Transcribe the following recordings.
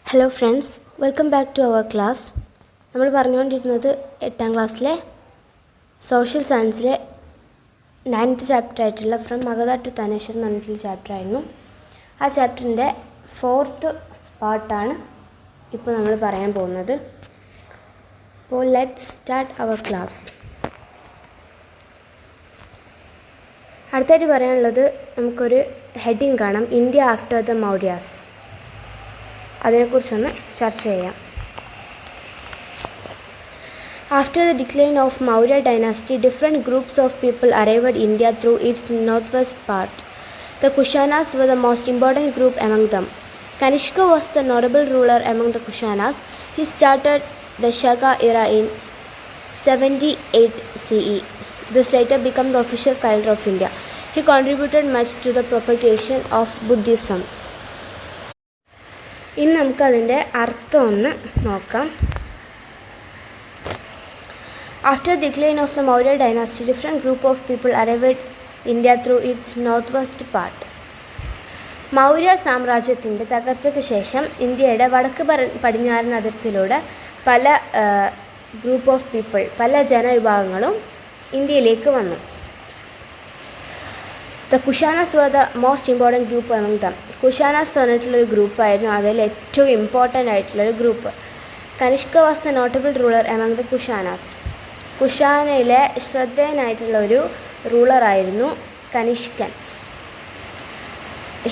Hello friends, welcome back to our class. നമ്മൾ പറഞ്ഞുകൊണ്ടിരുന്നത് 8ാം ക്ലാസ്സിലെ സോഷ്യൽ സയൻസിലെ 9th ചാപ്റ്റർ ആയിട്ടുള്ള ഫ്രം മഗധ ടു താനേശ്വർ എന്ന് പറഞ്ഞിട്ടുള്ള ചാപ്റ്റർ ആയിരുന്നു. ആ ചാപ്റ്ററിൻ്റെ 4th പാർട്ടാണ് ഇപ്പോൾ നമ്മൾ പറയാൻ പോകുന്നത്. അപ്പോൾ ലെറ്റ്സ് സ്റ്റാർട്ട് അവർ ക്ലാസ്. അടുത്തായിട്ട് പറയാനുള്ളത് നമുക്കൊരു ഹെഡിങ് കാണാം, ഇന്ത്യ ആഫ്റ്റർ ദ മൗര്യാസ്. അതിനെക്കുറിച്ചൊന്ന് ചർച്ച ചെയ്യാം. After the decline of Maurya dynasty, different groups of people arrived India through its northwest part. The Kushanas were the most important group among them. Kanishka was the notable ruler among the Kushanas. He started the Shaka era in 78 CE. This later became the official calendar of India. He contributed much to the propagation of Buddhism. ഇനി നമുക്കതിൻ്റെ അർത്ഥം ഒന്ന് നോക്കാം. After the decline of the Maurya dynasty, different group of people arrived India through its northwest part. Maurya സാമ്രാജ്യത്തിൻ്റെ തകർച്ചയ്ക്ക് ശേഷം ഇന്ത്യയുടെ വടക്ക് പടിഞ്ഞാറൻ അതിർത്തിയിലൂടെ പല ഗ്രൂപ്പ് ഓഫ് പീപ്പിൾ, പല ജനവിഭാഗങ്ങളും ഇന്ത്യയിലേക്ക് വന്നു. The Kushanas were the most important group among them. Kushanas പറഞ്ഞിട്ടുള്ളൊരു ഗ്രൂപ്പായിരുന്നു അതിൽ ഏറ്റവും ഇമ്പോർട്ടൻ്റ് ആയിട്ടുള്ളൊരു group. Kanishka was the notable ruler among the Kushanas. കുഷാനയിലെ ശ്രദ്ധേയനായിട്ടുള്ളൊരു റൂളറായിരുന്നു കനിഷ്കൻ.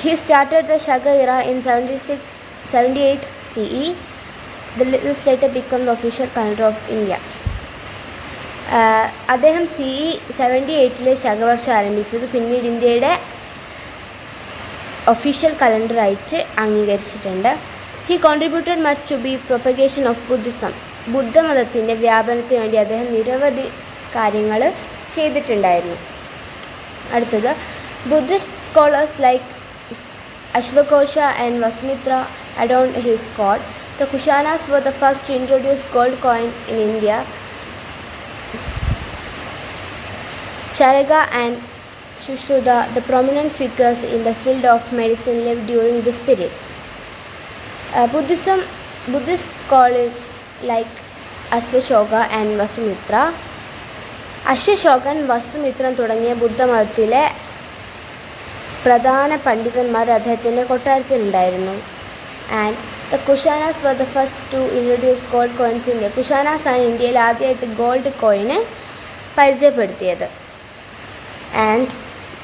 He started the Shaka era in 78 CE. This later became the official calendar of India. അദ്ദേഹം CE 78 ശകവർഷം ആരംഭിച്ചത് പിന്നീട് ഇന്ത്യയുടെ ഒഫീഷ്യൽ കലണ്ടറായിട്ട് അംഗീകരിച്ചിട്ടുണ്ട്. He contributed much to be propagation of Buddhism. ബുദ്ധമതത്തിൻ്റെ വ്യാപനത്തിന് വേണ്ടി അദ്ദേഹം നിരവധി കാര്യങ്ങൾ ചെയ്തിട്ടുണ്ടായിരുന്നു. അടുത്തത്, ബുദ്ധിസ്റ്റ് സ്കോളേഴ്സ് ലൈക്ക് അശ്വഘോഷ and Vasumitra adorned his court. The Kushanas were the first to introduce gold coin in India. Charaka and Shushruta, the prominent figures in the field of medicine, lived during this period. Buddhist scholars like Ashwashoka and Vasumitra. അശ്വശോകൻ, വസുമിത്രൻ തുടങ്ങിയ ബുദ്ധമതത്തിലെ പ്രധാന പണ്ഡിതന്മാർ അദ്ദേഹത്തിൻ്റെ കൊട്ടാരത്തിലുണ്ടായിരുന്നു. And the Kushanas were the first to introduce gold coins in India. Kushanas ആണ് ഇന്ത്യയിൽ ആദ്യമായിട്ട് ഗോൾഡ് കോയിന് പരിചയപ്പെടുത്തിയത്. And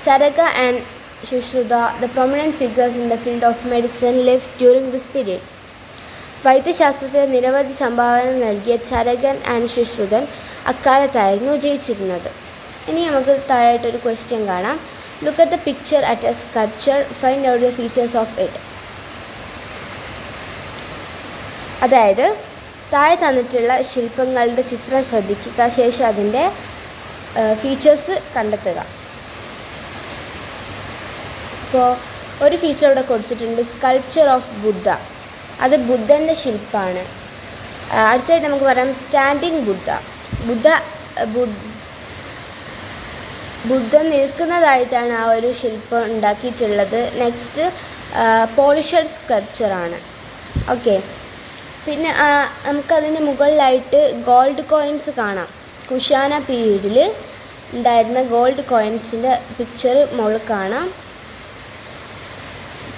Charaka and Shushruta, the prominent figures in the field of medicine, lived during this period. വൈദ്യശാസ്ത്രത്തിൽ നിരവധി സംഭാവന നൽകിയ ചരകൻ ആൻഡ് ശുശ്രുതൻ അക്കാലത്തായിരുന്നു ജയിച്ചിരുന്നത്. ഇനി നമുക്ക് താഴായിട്ടൊരു ക്വസ്റ്റ്യൻ കാണാം. Look at the picture at A sculpture, find out the features of it. അതായത് താഴെ തന്നിട്ടുള്ള ശില്പങ്ങളുടെ ചിത്രം ശ്രദ്ധിക്കുക, ശേഷം അതിൻ്റെ ഫീച്ചേഴ്സ് കണ്ടെത്തുക. ഇപ്പോൾ ഒരു ഫീച്ചർ ഇവിടെ കൊടുത്തിട്ടുണ്ട്, സ്കൾപ്ചർ ഓഫ് ബുദ്ധ. അത് ബുദ്ധൻ്റെ ശില്പമാണ്. അടുത്തായിട്ട് നമുക്ക് പറയാം സ്റ്റാൻഡിങ് ബുദ്ധ. ബുദ്ധൻ നിൽക്കുന്നതായിട്ടാണ് ആ ഒരു ശില്പം ഉണ്ടാക്കിയിട്ടുള്ളത്. നെക്സ്റ്റ് പോളിഷഡ് സ്കൾപ്ചറാണ്. ഓക്കെ, പിന്നെ നമുക്കതിന് മുകളിലായിട്ട് ഗോൾഡ് കോയിൻസ് കാണാം. കുഷാന പീരീഡിൽ ഉണ്ടായിരുന്ന ഗോൾഡ് കോയിൻസിൻ്റെ പിക്ചർ മുകളിൽ കാണാം.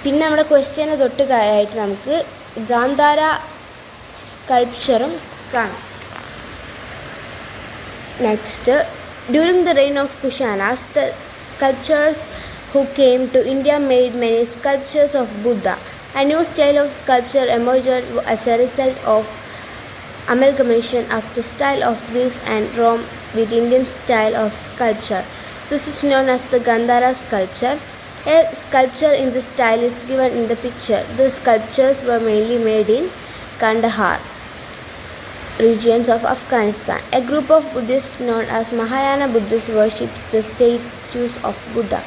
പിന്നെ നമ്മുടെ ക്വസ്റ്റ്യന് തൊട്ട് താഴെയായിട്ട് നമുക്ക് ഗാന്ധാര സ്കൾപ്ചറും കാണാം. Next, during the reign of Kushanas, the sculptures who came to India made many sculptures of Buddha. A new style of sculpture emerged as a result of amalgamation of the style of Greece and Rome with Indian style of sculpture. This is known as the Gandhara sculpture. A sculpture in this style is given in the picture. These sculptures were mainly made in Kandahar regions of Afghanistan. A group of Buddhists known as Mahayana Buddhists worshipped the statues of Buddha.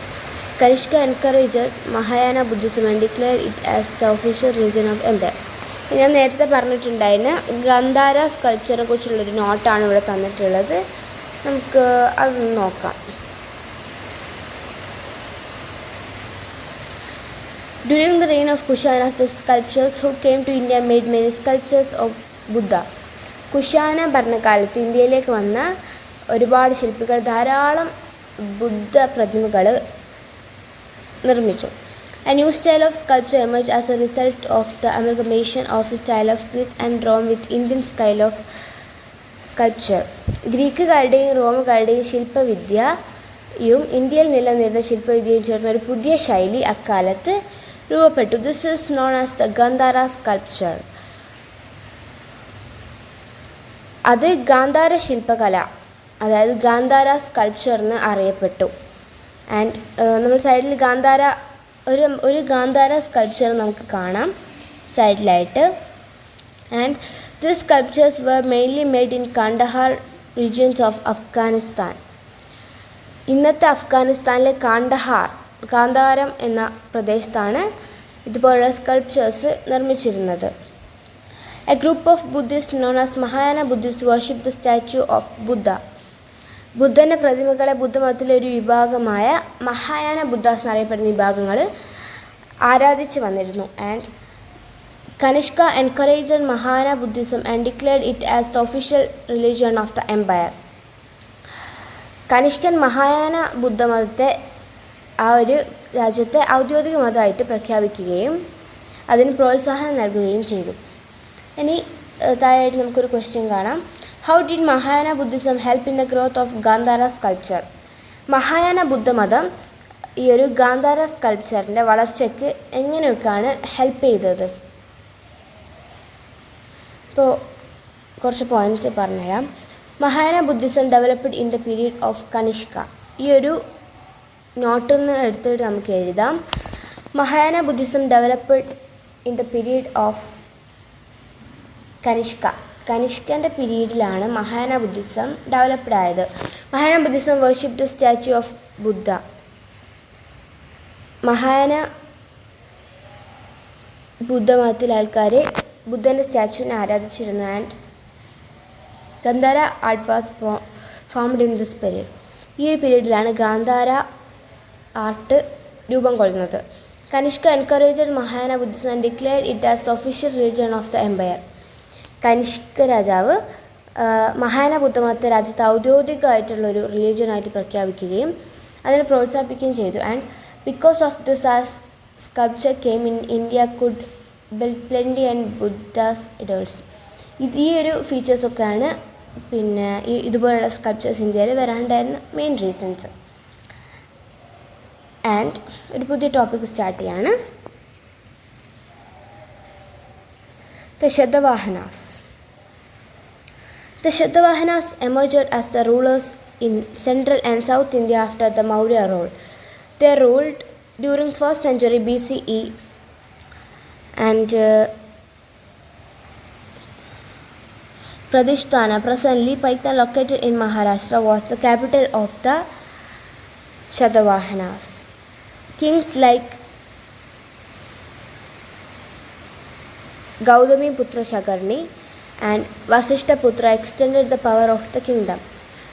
Kanishka encouraged Mahayana Buddhism and declared it as the official religion of empire. ഞാൻ നേരത്തെ പറഞ്ഞിട്ടുണ്ടായിരുന്നു, ഗന്ധാര സ്കൾപ്ചറിനെ കുറിച്ചുള്ളൊരു നോട്ടാണ് ഇവിടെ തന്നിട്ടുള്ളത്. നമുക്ക് അതൊന്ന് നോക്കാം. During the reign of Kushanas, the sculptors who came to India made many sculptures of Buddha. Kushana ഭരണകാലത്ത് ഇന്ത്യയിലേക്ക് വന്ന ഒരുപാട് ശില്പികൾ ധാരാളം ബുദ്ധ പ്രതിമകൾ നിർമ്മിച്ചു. A new style of sculpture emerged as a result of the amalgamation of the style of Greece and Rome with Indian style of sculpture. ഗ്രീക്കുകാരുടെയും റോമുകാരുടെയും ശില്പവിദ്യയും ഇന്ത്യയിൽ നിലനിന്നിരുന്ന ശില്പവിദ്യയും ചേർന്ന ഒരു പുതിയ ശൈലി അക്കാലത്ത് രൂപപ്പെട്ടു. This is known as the Gandhara sculpture. അത് ഗാന്ധാര ശില്പകല, അതായത് ഗാന്ധാര സ്കൾപ്ചർ എന്ന് അറിയപ്പെട്ടു. ആൻഡ് നമ്മൾ സൈഡിൽ ഗാന്ധാര ഒരു ഗാന്ധാര സ്കൾപ്ചർ നമുക്ക് കാണാം സൈഡിലായിട്ട്. And this sculptures were mainly made in Kandahar regions of Afghanistan. ഇന്നത്തെ അഫ്ഗാനിസ്ഥാനിലെ കാന്ധാരം എന്ന പ്രദേശത്താണ് ഇതുപോലുള്ള സ്കൾപ്ചേഴ്സ് നിർമ്മിച്ചിരുന്നത്. A group of Buddhists known as Mahayana Buddhists worship the statue of Buddha. ബുദ്ധൻ്റെ പ്രതിമകളെ ബുദ്ധമതത്തിലെ ഒരു വിഭാഗമായ മഹായാന ബുദ്ധാസ് എന്നറിയപ്പെടുന്ന വിഭാഗങ്ങൾ ആരാധിച്ചു വന്നിരുന്നു. And Kanishka encouraged Mahayana Buddhism and declared it as the official religion of the empire. കനിഷ്കൻ മഹായാന ബുദ്ധമതത്തെ ആ ഒരു രാജ്യത്തെ ഔദ്യോഗിക മതമായിട്ട് പ്രഖ്യാപിക്കുകയും അതിന് പ്രോത്സാഹനം നൽകുകയും ചെയ്തു. ഇനി താഴെയായിട്ട് നമുക്കൊരു ക്വസ്റ്റ്യൻ കാണാം. How did Mahayana Buddhism help in the growth of Gandhara sculpture? Mahayana ബുദ്ധമതം ഈ ഒരു ഗാന്ധാര സ്കൾപ്ചറിൻ്റെ വളർച്ചയ്ക്ക് എങ്ങനെയൊക്കെയാണ് ഹെൽപ്പ് ചെയ്തത്? ഇപ്പോൾ കുറച്ച് പോയിൻറ്റ്സ് പറഞ്ഞുതരാം. Mahayana Buddhism developed in the period of Kanishka. ഈ ഒരു നോട്ടിൽ നിന്ന് എടുത്തിട്ട് നമുക്ക് എഴുതാം. Mahayana Buddhism developed in the period of കനിഷ്കൻ്റെ പീരീഡിലാണ് മഹായാന ബുദ്ധിസം ഡെവലപ്ഡ് ആയത്. Mahayana Buddhism worship the statue of Buddha. Mahayana ബുദ്ധമതത്തിലെ ആൾക്കാർ ബുദ്ധൻ്റെ സ്റ്റാച്യുവിനെ ആരാധിച്ചിരുന്നു. And Gandhara art was formed in this period. ഈ ഒരു പീരീഡിലാണ് ഗാന്ധാര ആർട്ട് രൂപം കൊള്ളുന്നത്. Kanishka encouraged Mahayana Buddhism and declared it as the official religion of the empire. Kanishka രാജാവ് മഹായാന ബുദ്ധമതത്തെ രാജ്യത്ത് ഔദ്യോഗികമായിട്ടുള്ളൊരു റിലീജിയനായിട്ട് പ്രഖ്യാപിക്കുകയും അതിനെ പ്രോത്സാഹിപ്പിക്കുകയും ചെയ്തു. And because of this as sculpture came in India could build plenty and Buddhas idols. ഈ ഒരു ഫീച്ചേഴ്സൊക്കെയാണ് പിന്നെ ഇതുപോലുള്ള സ്കൾപ്ചേഴ്സ് ഇന്ത്യയിൽ വരാണ്ടായിരുന്ന മെയിൻ റീസൺസ്. ആൻഡ് ഒരു പുതിയ ടോപ്പിക് സ്റ്റാർട്ട് ചെയ്യാണ്. The Shatavahanas. The Shatavahanas emerged as the rulers in central and south India after the Maurya rule. They ruled during 1st century BCE and Pradishtana, presently Paitan, located in Maharashtra, was the capital of the Shatavahanas. Kings like Gautami Putra Shakarni and Vasishta Putra extended the power of the kingdom.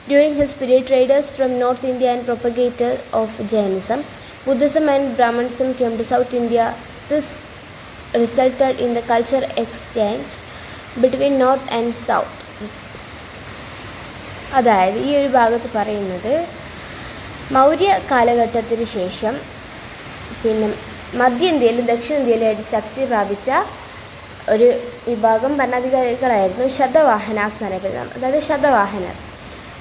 During his period, traders from North India and propagators of Jainism, Buddhism and Brahmanism came to South India. This resulted in the cultural exchange between North and South. അതായത് ഈ ഒരു ഭാഗത്ത് പറയുന്നത് മൗര്യ കാലഘട്ടത്തിന് ശേഷം പിന്നെ മധ്യ ഇന്ത്യയിലും ദക്ഷിണേന്ത്യയിലുമായിട്ട് ശക്തി പ്രാപിച്ച ഒരു വിഭാഗം ഭരണാധികാരികളായിരുന്നു ശതവാഹനാസ് എന്നറിയപ്പെടുന്നത്. അതായത് ശതവാഹനർ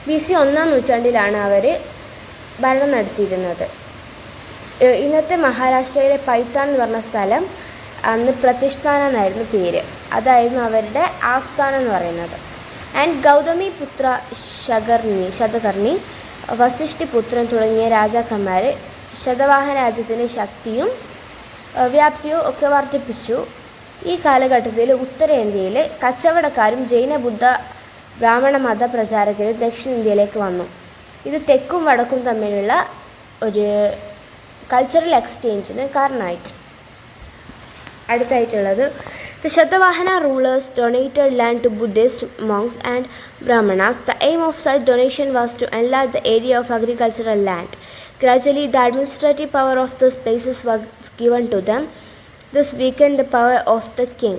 BC 1-ാം നൂറ്റാണ്ടിലാണ് അവർ ഭരണം നടത്തിയിരുന്നത്. ഇന്നത്തെ മഹാരാഷ്ട്രയിലെ പൈത്താൻ എന്ന് പറഞ്ഞ സ്ഥലം അന്ന് പ്രതിഷ്ഠാന എന്നായിരുന്നു പേര്. അതായിരുന്നു അവരുടെ ആസ്ഥാനം എന്ന് പറയുന്നത്. ആൻഡ് ഗൗതമി പുത്ര ശതകർണി വസിഷ്ഠിപുത്രൻ തുടങ്ങിയ രാജാക്കന്മാർ ശതവാഹന രാജ്യത്തിൻ്റെ ശക്തിയും വ്യാപ്തിയും ഒക്കെ വർദ്ധിപ്പിച്ചു. ഈ കാലഘട്ടത്തിൽ ഉത്തരേന്ത്യയിൽ കച്ചവടക്കാരും ജൈന ബുദ്ധ ബ്രാഹ്മണ മത പ്രചാരകരും ദക്ഷിണേന്ത്യയിലേക്ക് വന്നു. ഇത് തെക്കും വടക്കും തമ്മിലുള്ള ഒരു കൾച്ചറൽ എക്സ്ചേഞ്ചിന് കാരണമായിട്ട്. അടുത്തായിട്ടുള്ളത് The Shatavahana rulers donated land to Buddhist monks and Brahmanas. The aim of such donation was to enlarge the area of agricultural land. Gradually, the administrative power of those places was given to them. This weakened the power of the king.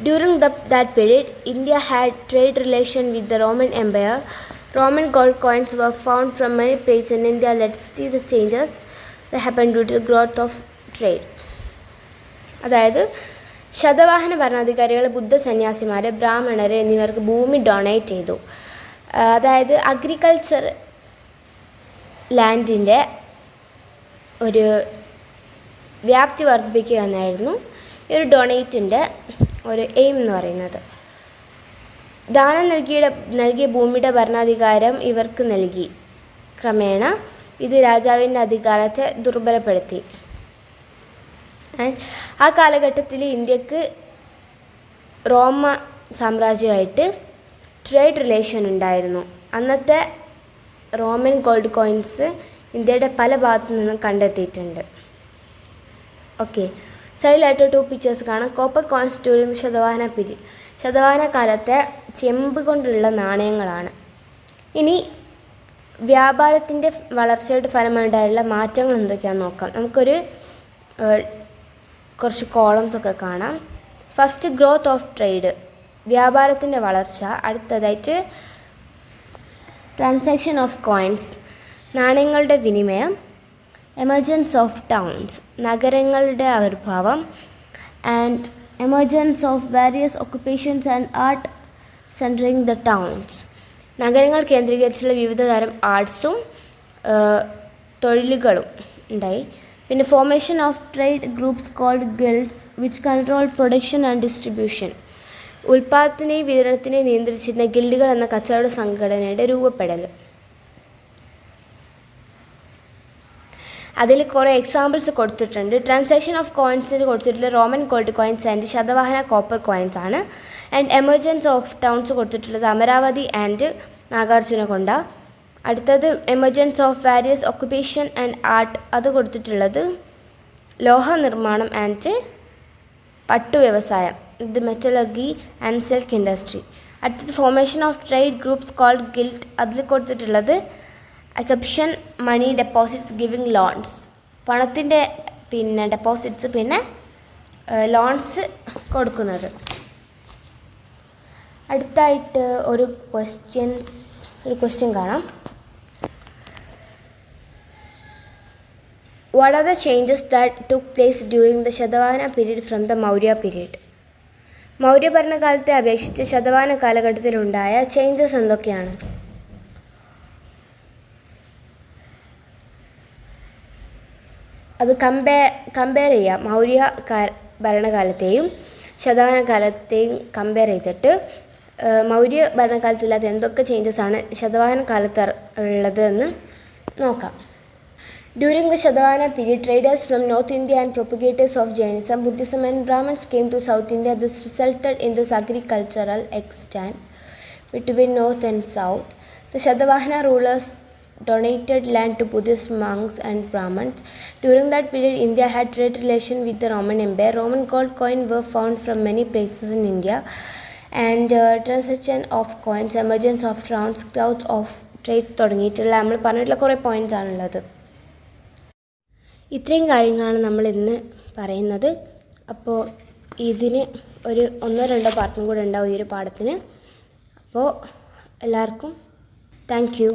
During that period, India had trade relation with the Roman Empire. Roman gold coins were found from many places in India. Let's see the changes that happened due to the growth of trade. അതായത് ശതവാഹന ഭരണാധികാരികൾ ബുദ്ധ സന്യാസിമാരെ, ബ്രാഹ്മണരെ എന്നിവർക്ക് ഭൂമി donate ചെയ്തു. അതായത് agriculture ലാൻഡിൻ്റെ ഒരു വ്യാപ്തി വർദ്ധിപ്പിക്കുക എന്നായിരുന്നു ഈ ഒരു ഡൊണേറ്റിൻ്റെ ഒരു എയിം എന്ന് പറയുന്നത്. ദാനം നൽകിയ ഭൂമിയുടെ ഭരണാധികാരം ഇവർക്ക് നൽകി. ക്രമേണ ഇത് രാജാവിൻ്റെ അധികാരത്തെ ദുർബലപ്പെടുത്തി. ആ കാലഘട്ടത്തിൽ ഇന്ത്യക്ക് റോമ സാമ്രാജ്യമായിട്ട് ട്രേഡ് റിലേഷൻ ഉണ്ടായിരുന്നു. അന്നത്തെ റോമൻ ഗോൾഡ് കോയിൻസ് ഇന്ത്യയുടെ പല ഭാഗത്തു നിന്നും കണ്ടെത്തിയിട്ടുണ്ട്. ഓക്കെ, സൈഡിലായിട്ട് 2 പിക്ചേഴ്സ് കാണാം. Copper coins during Satavahana period. Satavahana കാലത്തെ ചെമ്പ് കൊണ്ടുള്ള നാണയങ്ങളാണ്. ഇനി വ്യാപാരത്തിൻ്റെ വളർച്ചയുടെ ഫലമായിട്ടുള്ള മാറ്റങ്ങൾ എന്തൊക്കെയാണെന്ന് നോക്കാം. നമുക്കൊരു കുറച്ച് കോളംസൊക്കെ കാണാം. ഫസ്റ്റ്, ഗ്രോത്ത് ഓഫ് ട്രേഡ്, വ്യാപാരത്തിൻ്റെ വളർച്ച. അടുത്തതായിട്ട് ട്രാൻസാക്ഷൻ ഓഫ് കോയിൻസ്, നാണയങ്ങളുടെ വിനിമയം. എമർജൻസ് ഓഫ് ടൗൺസ്, നഗരങ്ങളുടെ ആവിർഭാവം. And emergence of various occupations and art centering the towns, നഗരങ്ങൾ കേന്ദ്രീകരിച്ചുള്ള വിവിധ തരം ആർട്സും തൊഴിലുകളും ഉണ്ടായി. പിന്നെ formation of trade groups called guilds which control production and distribution, ഉൽപ്പാദനത്തിനെയും വിതരണത്തിനെയും നിയന്ത്രിച്ചിരുന്ന ഗിൽഡുകൾ എന്ന കച്ചവട സംഘടനയുടെ രൂപപ്പെടൽ. അതിൽ കുറേ എക്സാമ്പിൾസ് കൊടുത്തിട്ടുണ്ട്. ട്രാൻസാക്ഷൻ ഓഫ് കോയിൻസിന് കൊടുത്തിട്ടുള്ള Roman gold coins and Satavahana copper coins ആണ്. ആൻഡ് എമർജൻസ് ഓഫ് ടൗൺസ് കൊടുത്തിട്ടുള്ളത് അമരാവതി ആൻഡ് നാഗാർജുനകൊണ്ട. അടുത്തത് emergence of various occupation and art, അത് കൊടുത്തിട്ടുള്ളത് ലോഹ നിർമ്മാണം ആൻഡ് പട്ടു വ്യവസായം, ഇത് മെറ്റലർജി ആൻഡ് സിൽക്ക് ഇൻഡസ്ട്രി. അടുത്തത് formation of trade groups called guild, അതിൽ കൊടുത്തിട്ടുള്ളത് acceptance money deposits giving loans, പണത്തിൻ്റെ പിന്നെ ഡെപ്പോസിറ്റ്സ് പിന്നെ ലോൺസ് കൊടുക്കുന്നത്. അടുത്തായിട്ട് ഒരു ക്വസ്റ്റ്യൻ കാണാം. What are the changes that took place during the Satavahana period from the Maurya period? Maurya ഭരണകാലത്തെ അപേക്ഷിച്ച് ശതവാഹന കാലഘട്ടത്തിലുണ്ടായ ചേഞ്ചസ് എന്തൊക്കെയാണ്? അത് കമ്പയർ ചെയ്യാം. മൗര്യ ഭരണകാലത്തെയും ശതവാഹന കാലത്തെയും കമ്പയർ ചെയ്തിട്ട് മൗര്യ ഭരണകാലത്തില്ലാത്ത എന്തൊക്കെ ചേഞ്ചസ് ആണ് ശതവാഹന കാലത്ത് ഉള്ളത് എന്ന് നോക്കാം. During the Shatavahana period, traders from North India and propagators of Jainism, Buddhism and Brahmins came to South India. This resulted in this agricultural exchange between North and South. The Shatavahana rulers donated land to Buddhist monks and Brahmins. During that period, India had trade relation with the Roman Empire. Roman gold coins were found from many places in India. And transaction of coins, emergence of towns, growth of trades തുടങ്ങിയിട്ടുള്ള നമ്മൾ പറഞ്ഞിട്ടുള്ള കുറേ points ആണുള്ളത്. ഇത്രയും കാര്യങ്ങളാണ് നമ്മൾ ഇന്ന് പറയുന്നത്. അപ്പോൾ ഇതിന് ഒരു 1-2 പാർട്ടും കൂടെ ഉണ്ടാവും ഈ ഒരു പാഠത്തിന്. അപ്പോൾ എല്ലാവർക്കും താങ്ക് യു.